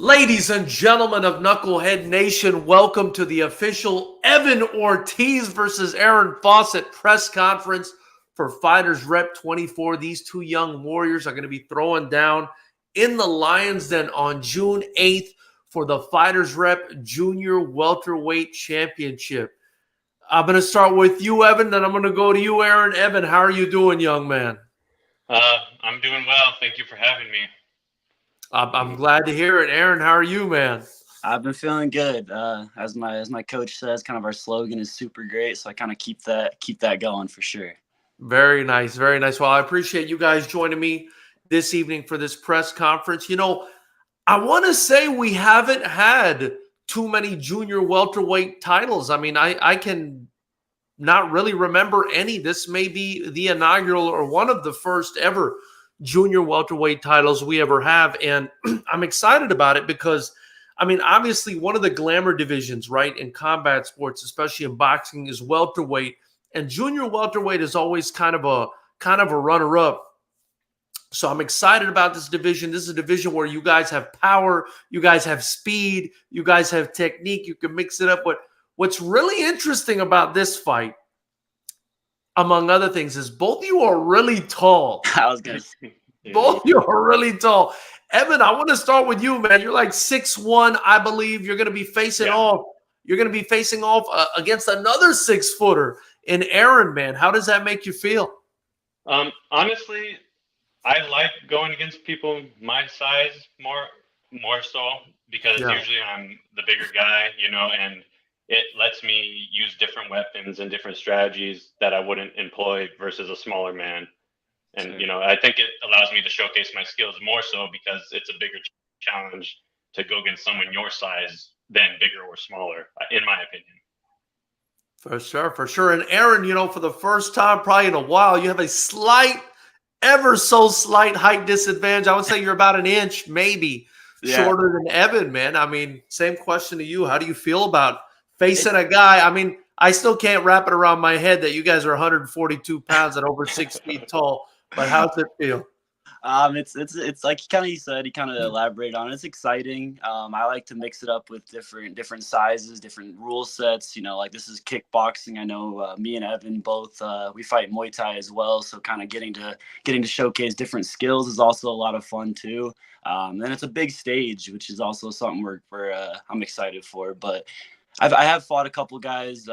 Ladies and gentlemen of Knucklehead Nation, welcome to the official Evan Ortiz versus Aaron Fausett press conference for Fighters Rep 24. These two young warriors are going to be throwing down in the Lions Den on June 8th for the Fighters Rep Junior Welterweight Championship. I'm going to start with you, Evan, then I'm going to go to you, Aaron. Evan, how are you doing, young man? I'm doing well. Thank you for having me. I'm glad to hear it. Aaron, how are you, man? I've been feeling good. As my coach says, kind of our slogan is super great, so I kind of keep that going for sure. Very nice, very nice. Well, I appreciate you guys joining me this evening for this press conference. You know, I want to say we haven't had too many junior welterweight titles. I mean, I can not really remember any. This may be the inaugural or one of the first ever junior welterweight titles we ever have. And I'm excited about it because, I mean, obviously one of the glamour divisions, right, in combat sports, especially in boxing, is welterweight. And junior welterweight is always kind of a runner-up. So I'm excited about this division. This is a division where you guys have power, you guys have speed, you guys have technique. You can mix it up. But what's really interesting about this fight, among other things, is both of you are really tall. I was gonna say, both of you are really tall. Evan, I want to start with you, man. You're like 6'1", I believe. You're going to be facing off. You're going to be facing off against another 6-footer in Aaron, man. How does that make you feel? Honestly, I like going against people my size more so because usually I'm the bigger guy, and it lets me use different weapons and different strategies that I wouldn't employ versus a smaller man. And, I think it allows me to showcase my skills more so because it's a bigger challenge to go against someone your size than bigger or smaller, in my opinion. For sure, for sure. And Aaron, for the first time probably in a while, you have a ever so slight height disadvantage. I would say you're about an inch, maybe, shorter than Evan, man. I mean, same question to you. How do you feel about facing a guy? I mean, I still can't wrap it around my head that you guys are 142 pounds and over 6 feet tall. But how's it feel? It's like he said, he kind of elaborated on it. It's exciting. I like to mix it up with different sizes, different rule sets. Like this is kickboxing. I know me and Evan both we fight Muay Thai as well, so kind of getting to showcase different skills is also a lot of fun too. And it's a big stage, which is also something I'm excited for. But I have fought a couple guys,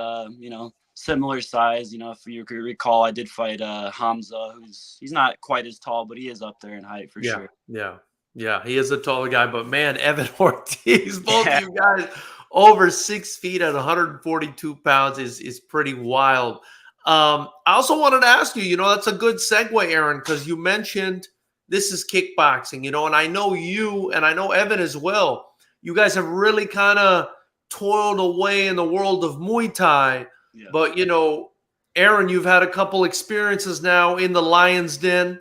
similar size. If you could recall, I did fight Hamza, he's not quite as tall, but he is up there in height for sure. Yeah, he is a taller guy. But man, Evan Ortiz, both of you guys over 6 feet at 142 pounds is pretty wild. I also wanted to ask you, that's a good segue, Aaron, because you mentioned this is kickboxing, and I know you and I know Evan as well. You guys have really kind of toiled away in the world of Muay Thai. Yeah. But, Aaron, you've had a couple experiences now in the Lions Den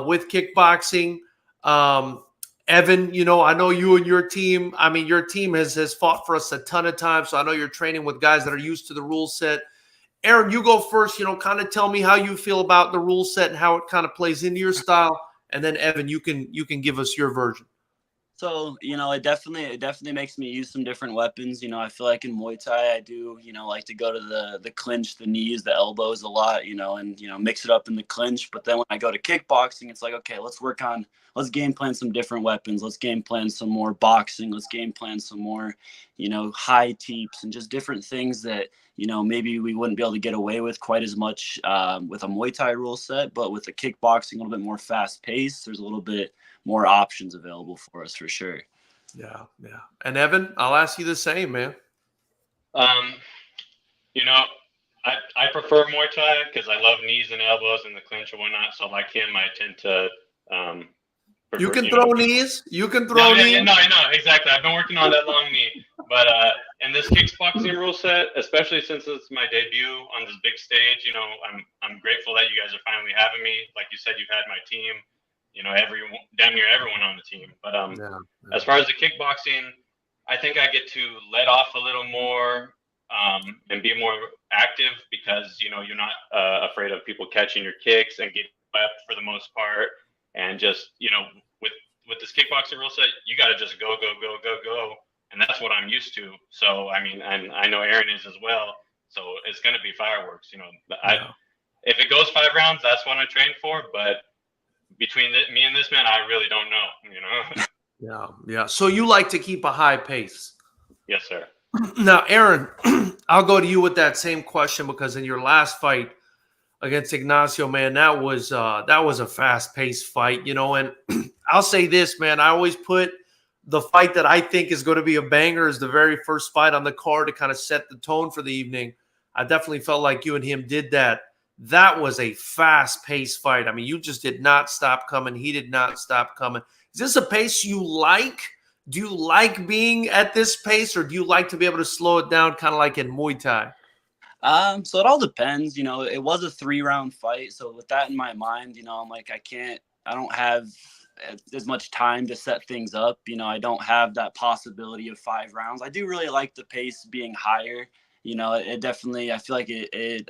with kickboxing. Evan, I know you and your team, your team has fought for us a ton of times, so I know you're training with guys that are used to the rule set. Aaron, you go first, kind of tell me how you feel about the rule set and how it kind of plays into your style. And then, Evan, you can give us your version. So, it definitely makes me use some different weapons. I feel like in Muay Thai, I do, like to go to the clinch, the knees, the elbows a lot, and, mix it up in the clinch. But then when I go to kickboxing, it's like, okay, let's game plan some different weapons. Let's game plan some more boxing. Let's game plan some more, high teeps and just different things that, maybe we wouldn't be able to get away with quite as much with a Muay Thai rule set. But with the kickboxing, a little bit more fast paced, there's a little bit more options available for us for sure. Yeah. And Evan, I'll ask you the same, man. I prefer Muay Thai because I love knees and elbows and the clinch and whatnot. So like him, I tend to you can throw knees. You can throw knees. No, I know exactly. I've been working on that long knee, but in this kickboxing rule set, especially since it's my debut on this big stage, I'm grateful that you guys are finally having me. Like you said, you've had my team. Damn near everyone on the team. But as far as the kickboxing, I think I get to let off a little more and be more active because, you're not afraid of people catching your kicks and getting left for the most part. And just, with with this kickboxing rule set, you got to just go, and that's what I'm used to. So I mean, and I know Aaron is as well. So it's going to be fireworks. If it goes 5 rounds, that's what I trained for. But between me and this man, I really don't know. Yeah. So you like to keep a high pace? Yes, sir. Now, Aaron, I'll go to you with that same question, because in your last fight against Ignacio, man, that was a fast-paced fight, and I'll say this, man, I always put the fight that I think is going to be a banger as the very first fight on the card to kind of set the tone for the evening. I definitely felt like you and him did that. That was a fast-paced fight. I mean, you just did not stop coming. He did not stop coming. Is this a pace you like? Do you like being at this pace, or do you like to be able to slow it down, kind of like in Muay Thai? So it all depends. It was a 3-round fight. So with that in my mind, I'm like, I don't have as much time to set things up. I don't have that possibility of 5 rounds. I do really like the pace being higher. It definitely, I feel like it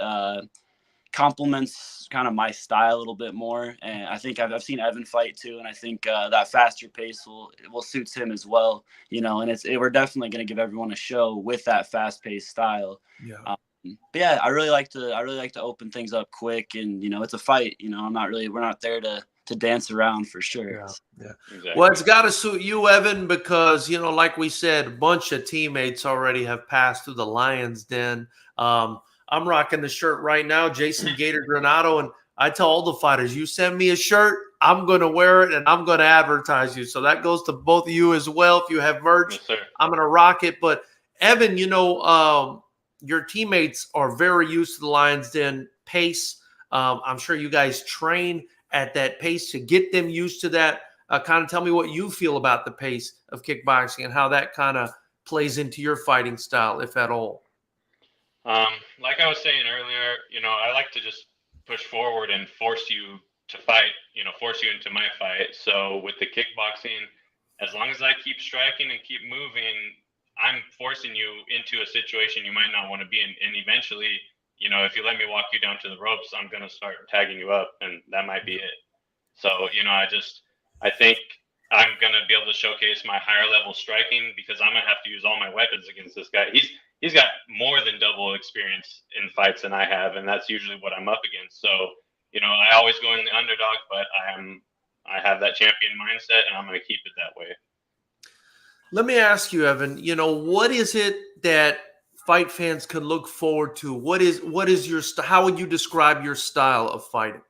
complements kind of my style a little bit more. And I think I've seen Evan fight too. And I think that faster pace will suits him as well, and we're definitely going to give everyone a show with that fast paced style. Yeah. But yeah, I really like to open things up quick, and it's a fight. We're not there to dance around for sure. Yeah. Exactly. Well, it's got to suit you, Evan, because like we said, a bunch of teammates already have passed through the Lions Den. I'm rocking the shirt right now, Jason Gator Granado, and I tell all the fighters, you send me a shirt, I'm going to wear it, and I'm going to advertise you. So that goes to both of you as well. If you have merch, yes, I'm going to rock it. But Evan, your teammates are very used to the Lions Den pace. I'm sure you guys train at that pace to get them used to that. Kind of tell me what you feel about the pace of kickboxing and how that kind of plays into your fighting style, if at all. Like I was saying earlier, I like to just push forward and force you to fight, force you into my fight. So with the kickboxing, as long as I keep striking and keep moving, I'm forcing you into a situation you might not want to be in. And eventually, if you let me walk you down to the ropes, I'm going to start tagging you up, and that might be it. So, I think I'm going to be able to showcase my higher level striking, because I'm going to have to use all my weapons against this guy. He's got more than double experience in fights than I have, and that's usually what I'm up against. So, I always go in the underdog, but I have that champion mindset, and I'm going to keep it that way. Let me ask you, Evan, what is it that fight fans can look forward to? What is your how would you describe your style of fighting?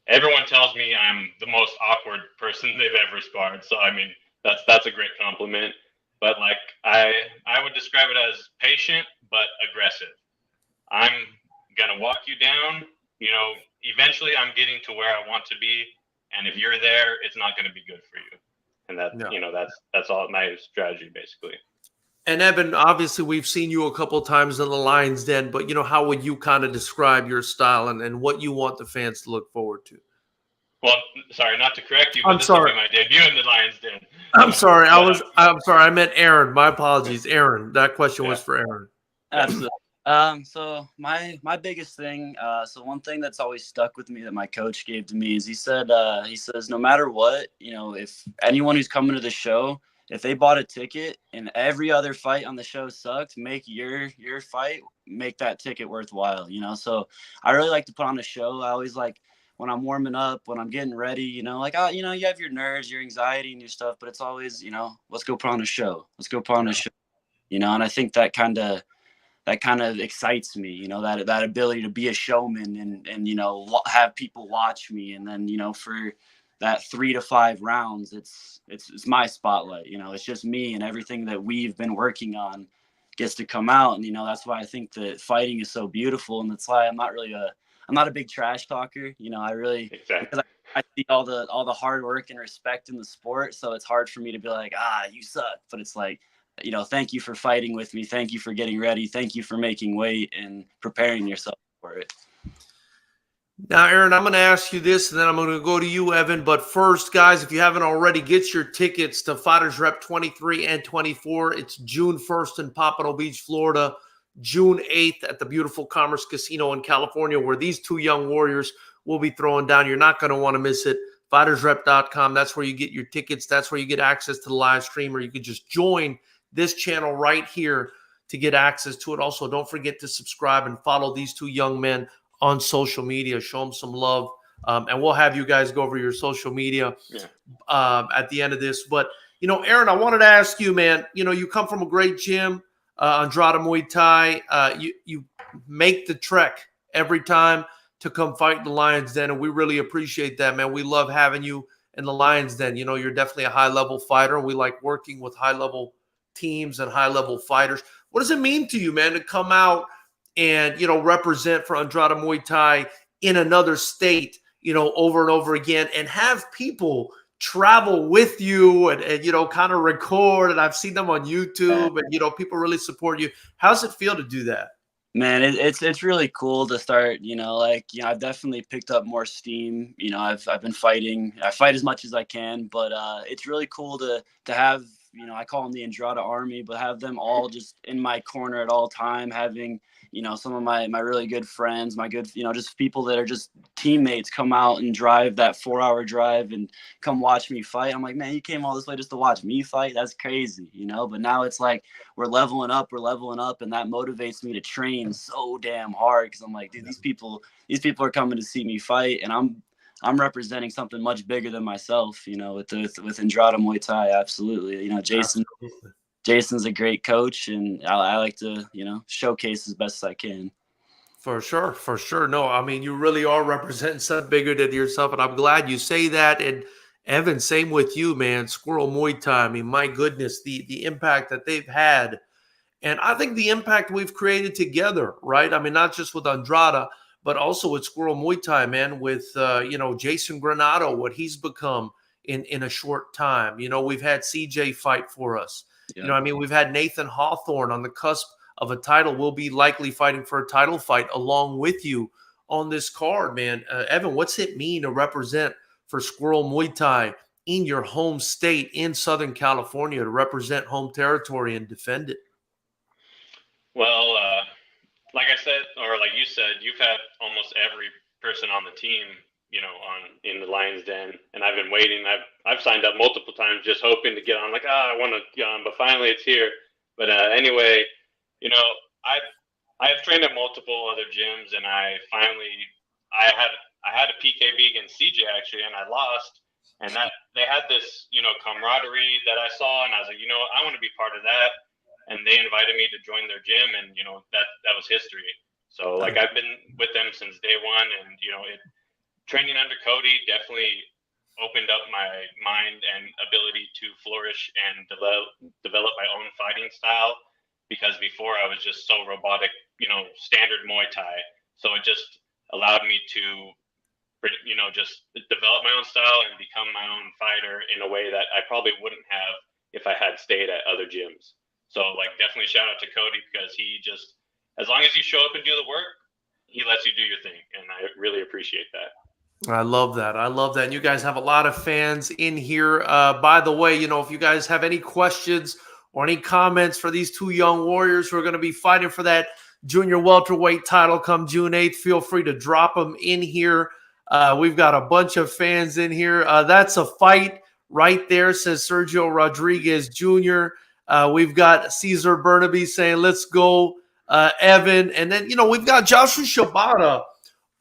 Everyone tells me I'm the most awkward person they've ever sparred. So I mean, that's a great compliment. But like I would describe it as patient but aggressive. I'm gonna walk you down. Eventually I'm getting to where I want to be, and if you're there, it's not gonna be good for you. And that's all my strategy basically. And Evan, obviously we've seen you a couple of times in the Lions Den, but how would you kind of describe your style and what you want the fans to look forward to? Well, sorry, not to correct you, but this will be my debut in the Lions Den. I'm sorry. I'm sorry. I meant Aaron. My apologies. Aaron, that question was for Aaron. Absolutely. So my biggest thing, so one thing that's always stuck with me that my coach gave to me is he says, no matter what, if anyone who's coming to the show, if they bought a ticket and every other fight on the show sucked, make your fight, make that ticket worthwhile, So I really like to put on a show. I always like when I'm warming up, when I'm getting ready, you have your nerves, your anxiety and your stuff, but it's always, let's go put on a show. Let's go put on a show, and I think that kind of excites me, that ability to be a showman and have people watch me. And then, for that 3 to 5 rounds, it's my spotlight, it's just me, and everything that we've been working on gets to come out. And, that's why I think that fighting is so beautiful. And that's why I'm not a big trash talker. I really, because I see all the hard work and respect in the sport. So it's hard for me to be like, you suck. But it's like, thank you for fighting with me. Thank you for getting ready. Thank you for making weight and preparing yourself for it. Now, Aaron, I'm going to ask you this, and then I'm going to go to you, Evan. But first, guys, if you haven't already, get your tickets to FightersRep 23 and 24. It's June 1st in Pompano Beach, Florida, June 8th at the beautiful Commerce Casino in California, where these two young warriors we'll be throwing down. You're not going to want to miss it. FightersRep.com. That's where you get your tickets. That's where you get access to the live stream, or you could just join this channel right here to get access to it. Also, don't forget to subscribe and follow these two young men on social media. Show them some love. And we'll have you guys go over your social media at the end of this. But, Aaron, I wanted to ask you, man, you come from a great gym, Andrade Muay Thai. You make the trek every time to come fight in the Lions Den, and we really appreciate that, man. We love having you in the Lions Den. You're definitely a high-level fighter. We like working with high-level teams and high-level fighters. What does it mean to you, man, to come out and, represent for Andrade Muay Thai in another state, over and over again, and have people travel with you and kind of record? And I've seen them on YouTube, and, people really support you. How's it feel to do that? Man, it's really cool to start, I've definitely picked up more steam. I've been fighting. I fight as much as I can, but it's really cool to have, I call them the Andrade Army, but have them all just in my corner at all time, having, some of my really good friends, my good, just people that are just teammates come out and drive that 4-hour drive and come watch me fight. I'm like, man, you came all this way just to watch me fight? That's crazy, But now it's like we're leveling up, and that motivates me to train so damn hard, because I'm like, dude, these people are coming to see me fight, and I'm representing something much bigger than myself, with Andrade Muay Thai. Absolutely. Jason's a great coach, and I like to, showcase as best as I can. For sure. No, I mean, you really are representing something bigger than yourself, and I'm glad you say that. And Evan, same with you, man. Squirrel Muay Thai. I mean, my goodness, the impact that they've had, and I think the impact we've created together, right? I mean, not just with Andrade, but also with Squirrel Muay Thai, man, with, Jason Granado, what he's become in a short time. We've had CJ fight for us. Yeah. We've had Nathan Hawthorne on the cusp of a title. We'll be likely fighting for a title fight along with you on this card, man. Evan, what's it mean to represent for Squirrel Muay Thai in your home state in Southern California, to represent home territory and defend it? Well, like I said, or like you said, you've had almost every person on the team, in the Lions Den, and I've been waiting. I've signed up multiple times just hoping to get on. Like, I want to get on, but finally it's here. But anyway, I've trained at multiple other gyms, and I had a PKB against CJ actually, and I lost. And that they had this, camaraderie that I saw, and I was like, I want to be part of that. And they invited me to join their gym, and that was history. So like I've been with them since day one, and training under Cody definitely opened up my mind and ability to flourish and develop my own fighting style, because before I was just so robotic, standard Muay Thai. So it just allowed me to, just develop my own style and become my own fighter in a way that I probably wouldn't have if I had stayed at other gyms. So like definitely shout out to Cody, because he just, as long as you show up and do the work, he lets you do your thing. And I really appreciate that. I love that. And you guys have a lot of fans in here. By the way, if you guys have any questions or any comments for these two young warriors who are going to be fighting for that junior welterweight title come June 8th, feel free to drop them in here. We've got a bunch of fans in here. That's a fight right there, says Sergio Rodriguez Jr. We've got Caesar Burnaby saying, let's go, Evan. And then, we've got Joshua Shibata,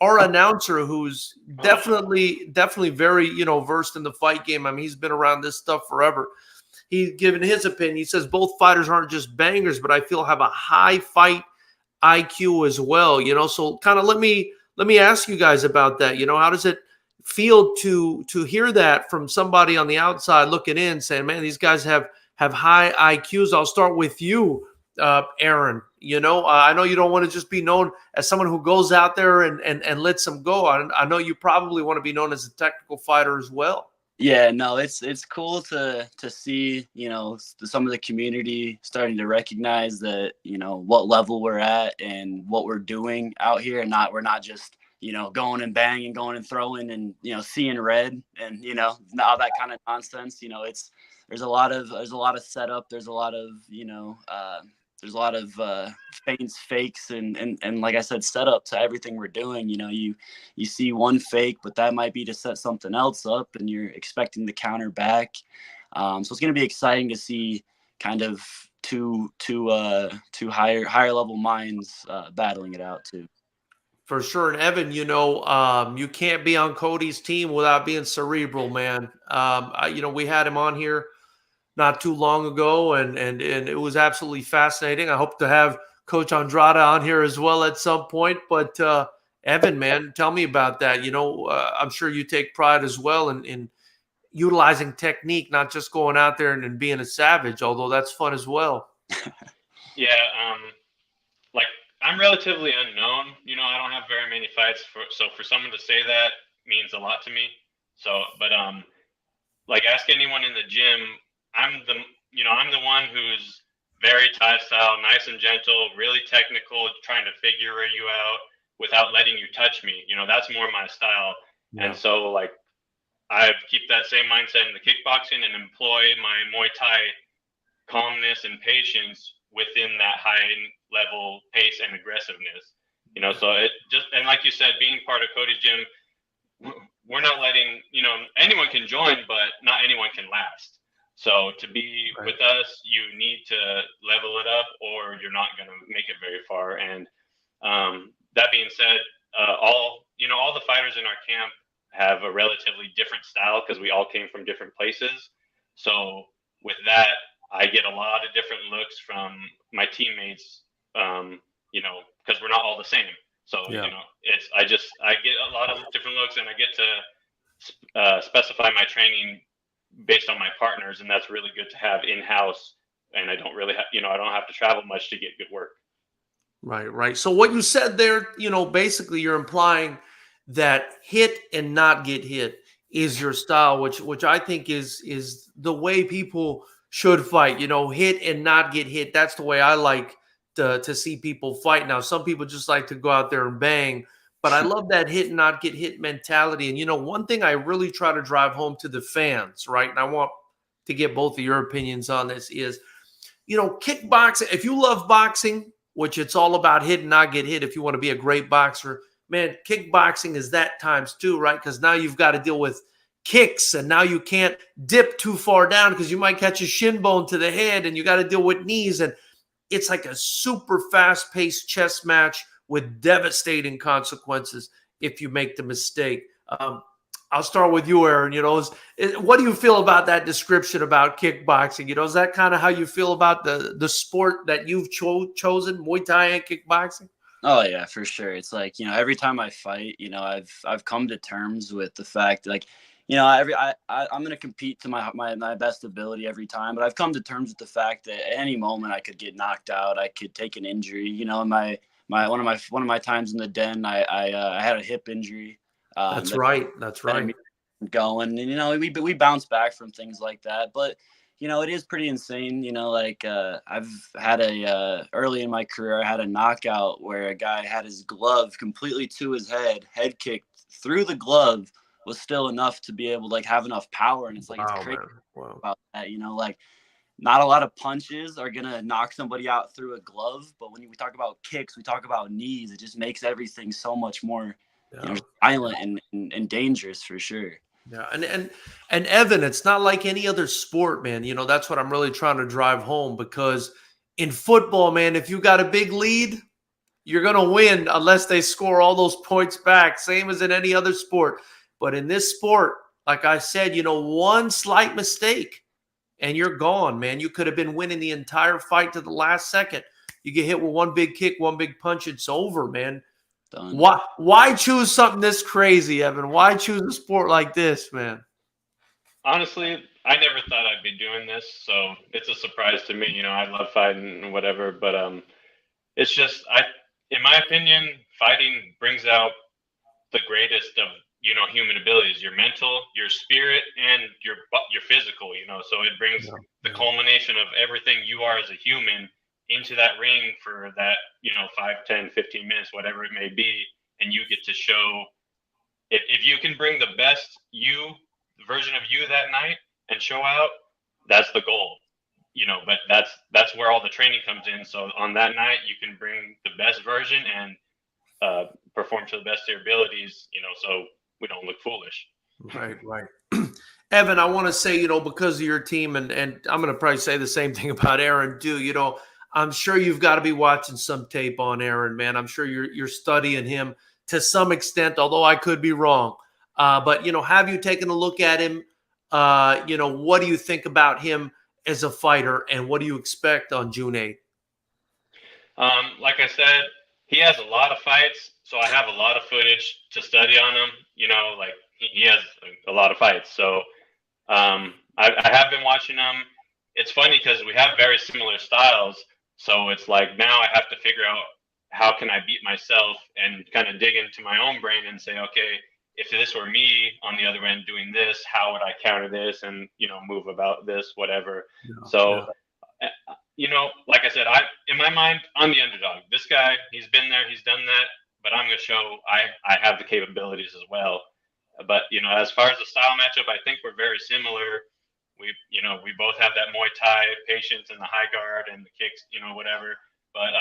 our announcer, who's definitely very, versed in the fight game. I mean, he's been around this stuff forever. He's given his opinion. He says both fighters aren't just bangers, but I feel have a high fight IQ as well. So kind of let me ask you guys about that. How does it feel to hear that from somebody on the outside looking in, saying, man, these guys have high IQs? I'll start with you, Aaron. I know you don't want to just be known as someone who goes out there and lets them go. I know you probably want to be known as a technical fighter as well. Yeah, no, it's cool to see, some of the community starting to recognize that, what level we're at and what we're doing out here, and we're not just, going and banging, going and throwing and, seeing red and, all that kind of nonsense. There's a lot of setup. There's a lot of, there's a lot of feints, fakes, and like I said, setup to everything we're doing. You know, you see one fake, but that might be to set something else up, and you're expecting the counter back. So it's going to be exciting to see kind of two higher level minds battling it out too. For sure. And Evan, you know, you can't be on Cody's team without being cerebral, man. You know, we had him on here not too long ago, and it was absolutely fascinating. I hope to have Coach Andrada on here as well at some point. But Evan, man, tell me about that. You know, I'm sure you take pride as well in utilizing technique, not just going out there and being a savage, although that's fun as well. Yeah, like I'm relatively unknown. You know, I don't have very many fights, so for someone to say that means a lot to me. So, but like ask anyone in the gym. I'm the one who's very Thai style, nice and gentle, really technical, trying to figure you out without letting you touch me. You know, that's more my style. Yeah. And so like I keep that same mindset in the kickboxing and employ my Muay Thai calmness and patience within that high level pace and aggressiveness. You know, so it just, and like you said, being part of Cody's gym, we're not letting, you know, anyone can join, but not anyone can last. So to be right with us, you need to level it up or you're not going to make it very far. And that being said, all the fighters in our camp have a relatively different style because we all came from different places. So with that, I get a lot of different looks from my teammates, you know, because we're not all the same. So, you know, I get a lot of different looks and I get to specify my training based on my partners. And that's really good to have in-house. And I don't really I don't have to travel much to get good work. Right. So what you said there, you know, basically you're implying that hit and not get hit is your style, which I think is the way people should fight. You know, hit and not get hit. That's the way I like to see people fight. Now, some people just like to go out there and bang, but I love that hit and not get hit mentality. And, you know, one thing I really try to drive home to the fans, right, and I want to get both of your opinions on this is, you know, kickboxing, if you love boxing, which it's all about hit and not get hit, if you want to be a great boxer, man, kickboxing is that times two, right? Because now you've got to deal with kicks, and now you can't dip too far down because you might catch a shin bone to the head, and you got to deal with knees. And it's like a super fast-paced chess match with devastating consequences if you make the mistake. I'll start with you, Aaron. You know, what do you feel about that description about kickboxing? You know, is that kind of how you feel about the sport that you've chosen, Muay Thai and kickboxing? Oh yeah, for sure. It's like, you know, every time I fight, you know, I've come to terms with the fact that, like, you know, I'm going to compete to my best ability every time, but I've come to terms with the fact that at any moment I could get knocked out, I could take an injury. You know, one of my times in the den, I had a hip injury. That's right. Going, and you know, we bounce back from things like that, but you know, it is pretty insane. You know, like I've had early in my career, I had a knockout where a guy had his glove completely to his head kicked through the glove was still enough to be able to like have enough power, and it's like, wow, it's crazy about that. You know, like not a lot of punches are gonna knock somebody out through a glove, but when we talk about kicks, we talk about knees. It just makes everything so much more you know, violent and dangerous for sure. Yeah, and Evan, it's not like any other sport, man. You know, that's what I'm really trying to drive home, because in football, man, if you got a big lead, you're going to win unless they score all those points back, same as in any other sport. But in this sport, like I said, you know, one slight mistake and you're gone, man. You could have been winning the entire fight to the last second. You get hit with one big kick, one big punch, it's over, man. Done. Why choose something this crazy, Evan? Why choose a sport like this, man? Honestly, I never thought I'd be doing this, so it's a surprise to me. You know, I love fighting and whatever, but it's just in my opinion, fighting brings out the greatest of, you know, human abilities, your mental, your spirit, and your physical, you know. So it brings the culmination of everything you are as a human into that ring for that, you know, 5, 10, 15 minutes, whatever it may be. And you get to show, if you can bring the best version of you that night and show out, that's the goal. but that's where all the training comes in. So on that night, you can bring the best version and perform to the best of your abilities, so we don't look foolish. Right, right. Evan, I want to say, because of your team, and I'm going to probably say the same thing about Aaron too. I'm sure you've got to be watching some tape on Aaron, man. I'm sure you're studying him to some extent, although I could be wrong. But have you taken a look at him? What do you think about him as a fighter, and what do you expect on June 8th? Like I said, he has a lot of fights, so I have a lot of footage to study on him. Like he has a lot of fights, so I have been watching him. It's funny because we have very similar styles, so it's like now I have to figure out how can I beat myself and kind of dig into my own brain and say, okay, if this were me on the other end doing this, how would I counter this and move about this, whatever. Like I said, in my mind, I'm the underdog. This guy, he's been there, he's done that, but I'm going to show I have the capabilities as well. But as far as the style matchup, I think we're very similar. We both have that Muay Thai patience and the high guard and the kicks, whatever. But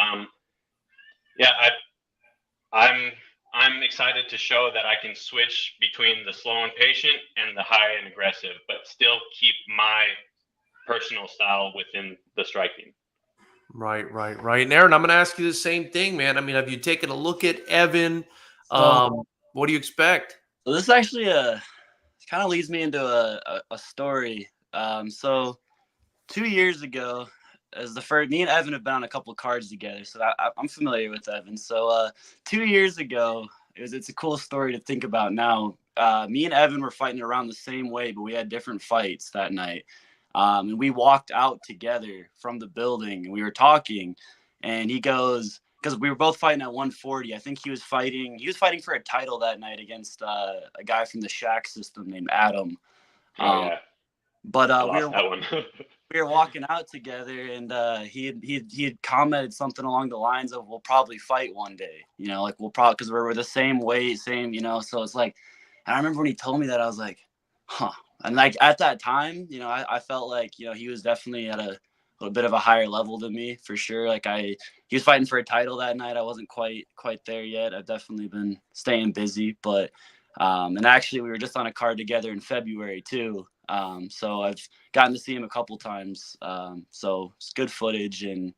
I'm excited to show that I can switch between the slow and patient and the high and aggressive, but still keep my personal style within the striking. Right. And Aaron, I'm going to ask you the same thing, man. I mean, have you taken a look at Evan? What do you expect? So this actually kind of leads me into a story. So 2 years ago, me and Evan have been on a couple of cards together, so I'm familiar with Evan. So 2 years ago, it's a cool story to think about now. Me and Evan were fighting around the same way, but we had different fights that night. And we walked out together from the building, and we were talking, and he goes, because we were both fighting at 140. I think he was fighting for a title that night against a guy from the Shack system named Adam. Yeah. But we were walking out together, and he had commented something along the lines of, "We'll probably fight one day." Like we'll probably, because we're the same weight, same. So it's like, and I remember when he told me that, I was like, huh. And like at that time, I felt like he was definitely at a little bit of a higher level than me, for sure. Like he was fighting for a title that night. I wasn't quite there yet. I've definitely been staying busy, but and actually we were just on a card together in February too. So I've gotten to see him a couple times. So it's good footage and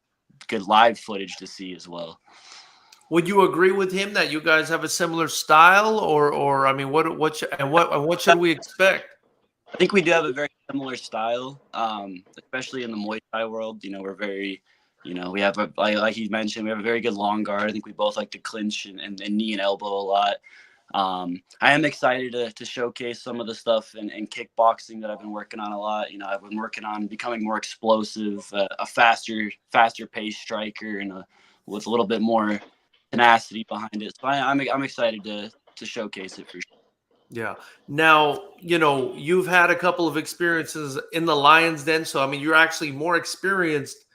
good live footage to see as well. Would you agree with him that you guys have a similar style, or I mean, what should we expect? I think we do have a very similar style, especially in the Muay Thai world. We're very, we have like he mentioned, we have a very good long guard. I think we both like to clinch and knee and elbow a lot. I am excited to showcase some of the stuff in kickboxing that I've been working on a lot. I've been working on becoming more explosive, a faster paced striker, and with a little bit more tenacity behind it. So I'm excited to showcase it for sure. Yeah. Now, you've had a couple of experiences in the Lions Den. So, I mean, you're actually more experienced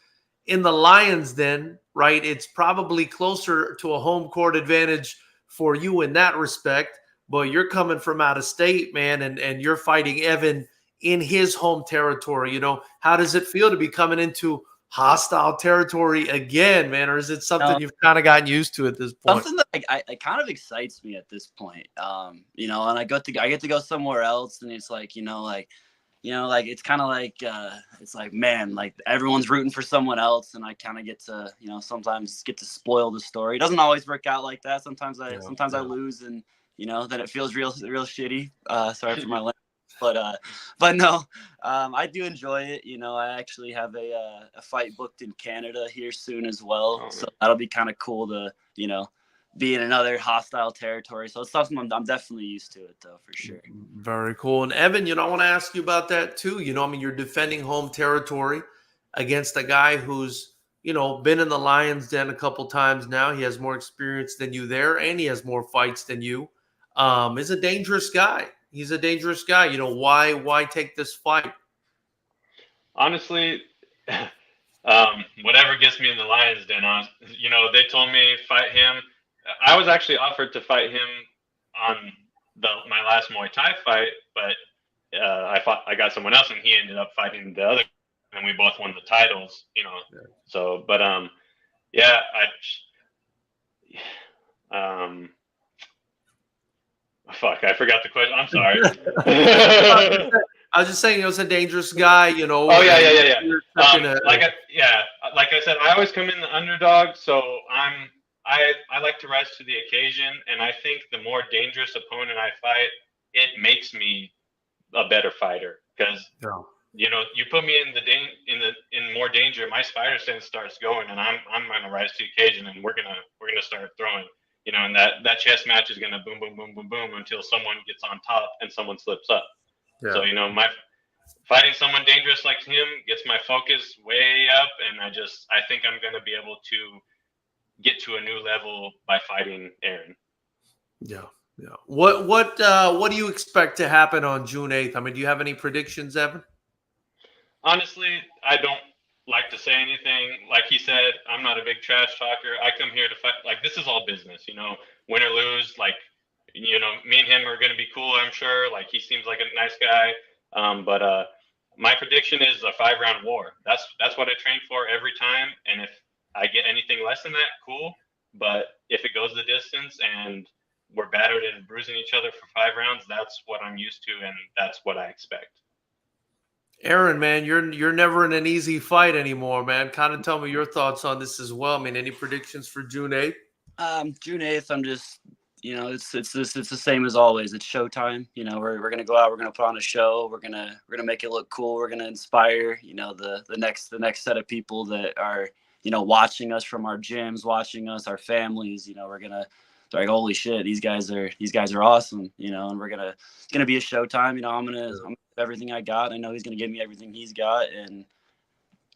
in the Lions Den, right? It's probably closer to a home court advantage for you in that respect. But you're coming from out of state, man, and you're fighting Evan in his home territory. How does it feel to be coming into hostile territory again, man? Or is it something you've kind of gotten used to at this point? Something that it kind of excites me at this point. And I get to go somewhere else, and it's like, it's kind of like, it's like, man, like everyone's rooting for someone else, and I kind of get to, sometimes get to spoil the story. It doesn't always work out like that. Sometimes I lose, and then it feels real shitty. Sorry for my language. But no, I do enjoy it. I actually have a fight booked in Canada here soon as well. So that'll be kind of cool to, be in another hostile territory. So it's something I'm definitely used to it, though, for sure. Very cool. And Evan, I want to ask you about that too. I mean, you're defending home territory against a guy who's, been in the Lions Den a couple times now. He has more experience than you there, and he has more fights than you. He's a dangerous guy. He's a dangerous guy. Why take this fight? Honestly, whatever gets me in the Lions Den, they told me fight him. I was actually offered to fight him on my last Muay Thai fight, but I got someone else, and he ended up fighting the other and we both won the titles, you know. Yeah. So, but yeah, fuck, I forgot the question. I'm sorry. I was just saying, he was a dangerous guy, you know. Oh yeah. Yeah. Like I said, I always come in the underdog, so I like to rise to the occasion, and I think the more dangerous opponent I fight, it makes me a better fighter, because you know, you put me in more danger, my spider sense starts going, and I'm gonna rise to the occasion, and we're gonna start throwing, you know, and that chess match is gonna boom boom boom boom boom until someone gets on top and someone slips up. Yeah. So, you know, my fighting someone dangerous like him gets my focus way up, and I think I'm gonna be able to get to a new level by fighting Aaron. Yeah. Yeah. What do you expect to happen on June 8th? I mean, do you have any predictions, Evan? Honestly, I don't like to say anything. Like he said, I'm not a big trash talker. I come here to fight. Like, this is all business, you know, win or lose. Like, you know, me and him are going to be cool, I'm sure. Like, he seems like a nice guy. But my prediction is a 5-round war. That's what I train for every time. And if I get anything less than that, cool. But if it goes the distance and we're battered and bruising each other for 5 rounds, that's what I'm used to, and that's what I expect. Aaron, man, you're never in an easy fight anymore, man. Kind of tell me your thoughts on this as well. I mean, any predictions for June 8th? June 8th, I'm just, you know, it's the same as always. It's showtime. You know, we're gonna go out, we're gonna put on a show, we're gonna make it look cool, we're gonna inspire, you know, the next set of people that are, you know, watching us from our gyms, watching us, our families. You know, they're like, holy shit, these guys are awesome, you know, and it's gonna be a showtime. You know, I'm gonna everything I got. I know he's gonna give me everything he's got, and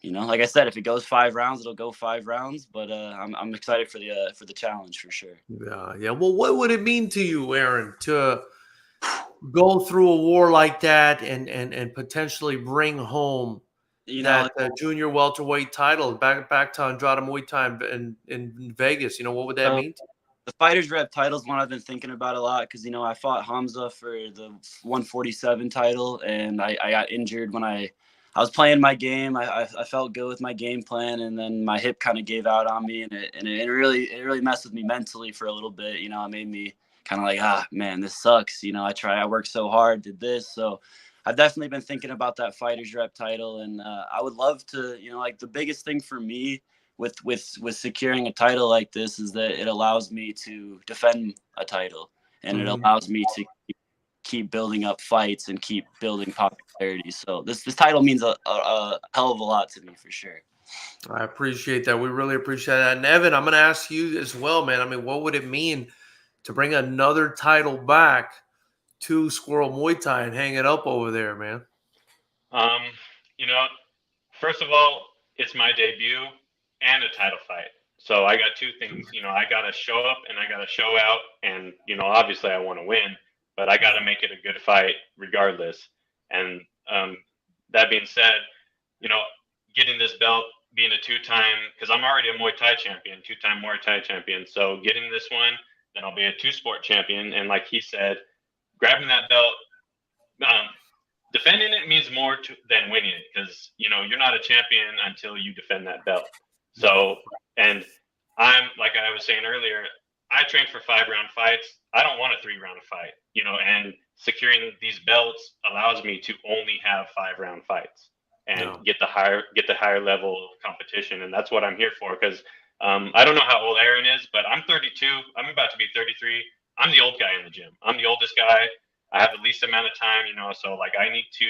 you know, like I said, if it goes 5 rounds, it'll go 5 rounds. But I'm excited for the challenge for sure. Yeah. Well, what would it mean to you, Aaron, to go through a war like that and potentially bring home that junior welterweight title back to Andrade Muay Thai in Vegas? You know, what would that mean to you? The FightersRep title is one I've been thinking about a lot, because, you know, I fought Hamza for the 147 title, and I got injured when I was playing my game. I felt good with my game plan, and then my hip kind of gave out on me, and it really messed with me mentally for a little bit. You know, it made me kind of like, man, this sucks. You know, I worked so hard, did this. So I've definitely been thinking about that FightersRep title, and I would love to, you know, like, the biggest thing for me with securing a title like this is that it allows me to defend a title, and it allows me to keep building up fights and keep building popularity. So this title means a hell of a lot to me for sure. I appreciate that. We really appreciate that. And Evan, I'm going to ask you as well, man. I mean, what would it mean to bring another title back to Squirrel Muay Thai and hang it up over there, man? You know, first of all, it's my debut and a title fight. So I got 2 things. You know, I got to show up and I got to show out. And, you know, obviously I want to win, but I got to make it a good fight regardless. And that being said, you know, getting this belt, being a 2-time, because I'm already a Muay Thai champion, 2-time Muay Thai champion. So getting this one, then I'll be a 2-sport champion. And like he said, grabbing that belt, defending it means more than winning it, because, you know, you're not a champion until you defend that belt. So, and I'm, like I was saying earlier, I train for 5-round fights. I don't want a 3-round fight, you know, and securing these belts allows me to only have 5-round fights and get the higher level competition. And that's what I'm here for. Cause I don't know how old Aaron is, but I'm 32. I'm about to be 33. I'm the old guy in the gym. I'm the oldest guy. I have the least amount of time, you know, so like I need to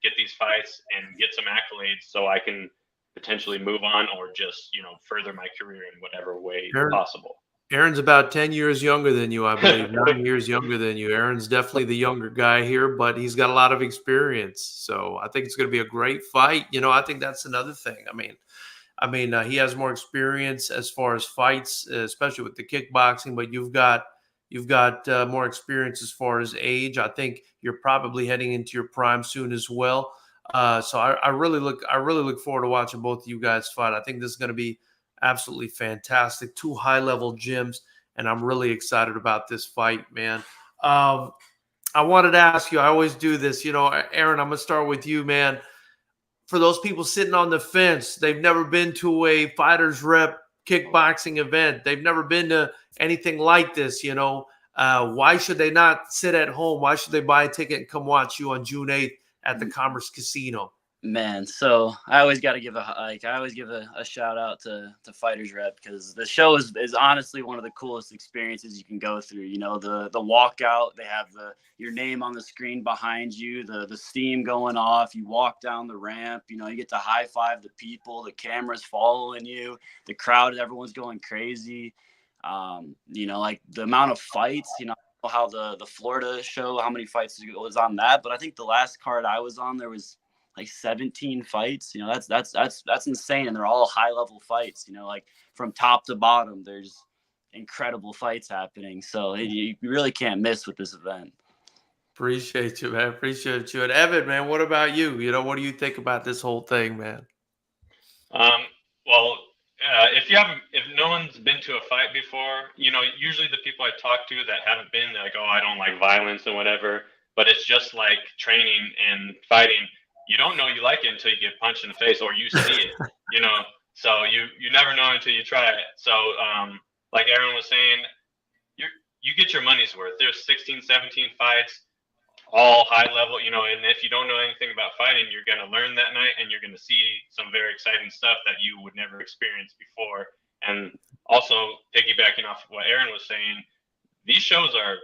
get these fights and get some accolades so I can potentially move on or just, you know, further my career in whatever way possible. Aaron's about 10 years younger than you, I believe, 9 years younger than you. Aaron's definitely the younger guy here, but he's got a lot of experience. So I think it's going to be a great fight. You know, I think that's another thing. I mean, he has more experience as far as fights, especially with the kickboxing, but you've got more experience as far as age. I think you're probably heading into your prime soon as well. So I really look forward to watching both of you guys fight. I think this is going to be absolutely fantastic. 2 high-level gyms, and I'm really excited about this fight, man. I wanted to ask you, I always do this, you know, Aaron, I'm going to start with you, man. for those people sitting on the fence, they've never been to a FightersRep kickboxing event. They've never been to anything like this, why should they not sit at home? Why should they buy a ticket and come watch you on June 8th at the Commerce Casino? Man, so I always got to give a shout out to FightersRep, because the show is honestly one of the coolest experiences you can go through. The walkout, they have your name on the screen behind you, the steam going off. You walk down the ramp, you get to high five the people, the cameras following you, the crowd, everyone's going crazy. Like the amount of fights, how the Florida show, how many fights was on that, but I think the last card I was on, there was like 17 fights. That's insane, and they're all high level fights. Like from top to bottom, there's incredible fights happening. So you really can't miss with this event. Appreciate you, man. Appreciate you. And Evan, man, what about you? What do you think about this whole thing, man? Well, if no one's been to a fight before, usually the people I talk to that haven't been, they're like, oh, I don't like violence and whatever. But it's just like training and fighting. You don't know you like it until you get punched in the face or you see it, so you never know until you try it. So like Aaron was saying, you get your money's worth. There's 16, 17 fights, all high level, and if you don't know anything about fighting, you're going to learn that night, and you're going to see some very exciting stuff that you would never experience before. And also piggybacking off what Aaron was saying, these shows are,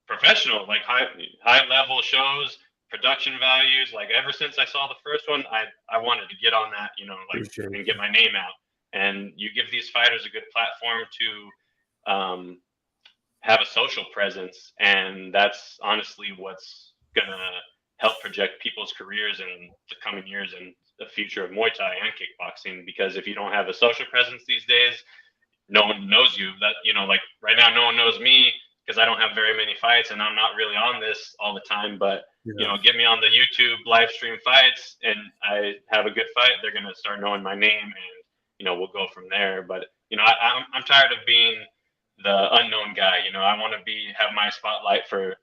professional, like high level shows, production values. Like ever since I saw the first one, I wanted to get on that, and get my name out. And you give these fighters a good platform to have a social presence, and that's honestly what's gonna help project people's careers in the coming years and the future of Muay Thai and kickboxing. Because if you don't have a social presence these days, no one knows you. That like right now, no one knows me because I don't have very many fights, and I'm not really on this all the time. But get me on the YouTube live stream fights, and I have a good fight, they're gonna start knowing my name, and we'll go from there. But I'm tired of being the unknown guy. I want to have my spotlight for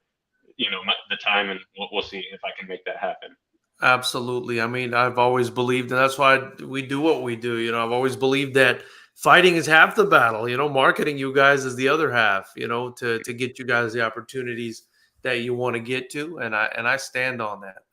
the time, and we'll see if I can make that happen. Absolutely. I mean, I've always believed, and that's why we do what we do. I've always believed that fighting is half the battle. Marketing you guys is the other half. To get you guys the opportunities that you want to get to, and I stand on that.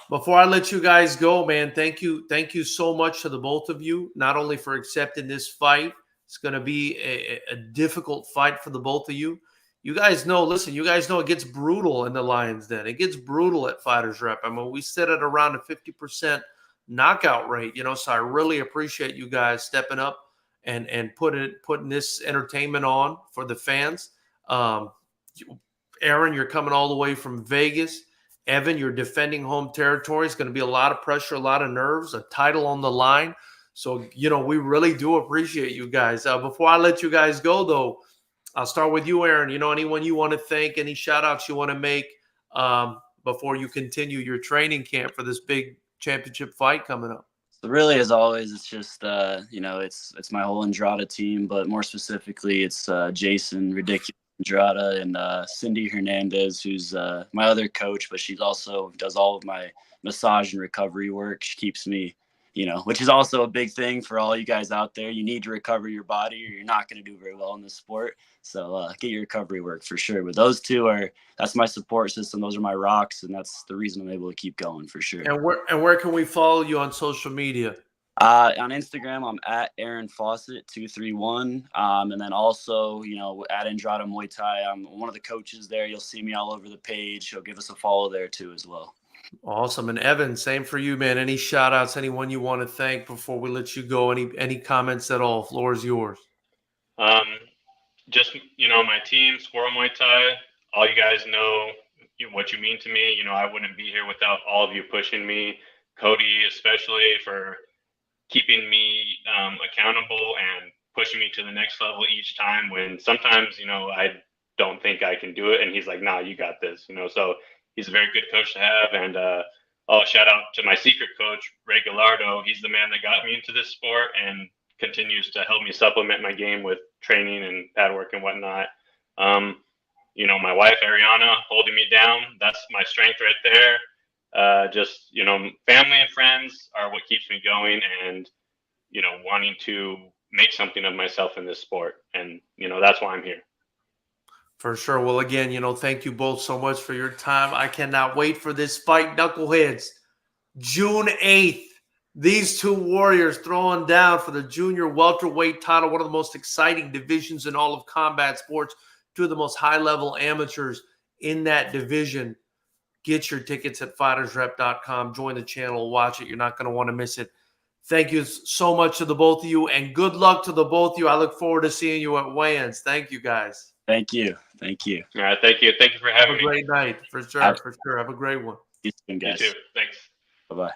Before I let you guys go, man, thank you so much to the both of you, not only for accepting this fight. It's going to be a difficult fight for the both of you. You guys know it gets brutal in the Lions Den. It gets brutal at FightersRep. I mean, we sit at around a 50% knockout rate, so I really appreciate you guys stepping up and putting this entertainment on for the fans. Aaron, you're coming all the way from Vegas. Evan, you're defending home territory. It's going to be a lot of pressure, a lot of nerves, a title on the line. So, we really do appreciate you guys. Before I let you guys go, though, I'll start with you, Aaron. Anyone you want to thank, any shout outs you want to make before you continue your training camp for this big championship fight coming up? So really, as always, it's just, it's my whole Andrada team, but more specifically, it's Jason Ridiculous Andrada and Cindy Hernandez, who's my other coach, but she's also does all of my massage and recovery work. She keeps me, which is also a big thing for all you guys out there. You need to recover your body or you're not going to do very well in this sport. So get your recovery work for sure. But those two that's my support system. Those are my rocks. And that's the reason I'm able to keep going for sure. And where can we follow you on social media? On Instagram, I'm at Aaron Fausett 231. And then also, at Andrada Muay Thai, I'm one of the coaches there. You'll see me all over the page. You'll give us a follow there too as well. Awesome. And Evan, same for you, man. Any shout outs, anyone you want to thank before we let you go? Any comments at all? Floor is yours. Just, my team, Squirrel Muay Thai, all you guys know what you mean to me. I wouldn't be here without all of you pushing me. Cody, especially, for keeping me accountable and pushing me to the next level each time when sometimes, I don't think I can do it. And he's like, nah, you got this, so he's a very good coach to have. And shout out to my secret coach, Ray Gallardo. He's the man that got me into this sport and continues to help me supplement my game with training and pad work and whatnot. My wife, Ariana, holding me down. That's my strength right there. just, you know, family and friends are what keeps me going, and, you know, wanting to make something of myself in this sport. And, you know, that's why I'm here. For sure. Well, again, you know, thank you both so much for your time. I cannot wait for this fight, Knuckleheads. June 8th. These two warriors throwing down for the junior welterweight title, one of the most exciting divisions in all of combat sports, two of the most high-level amateurs in that division. Get your tickets at FightersRep.com. Join the channel. Watch it. You're not going to want to miss it. Thank you so much to the both of you, and good luck to the both of you. I look forward to seeing you at weigh-ins. Thank you, guys. Thank you. Thank you. All right. Thank you. Thank you for having me. Have a great night. For sure. For sure. Have a great one. You too, guys. You too. Thanks. Bye-bye.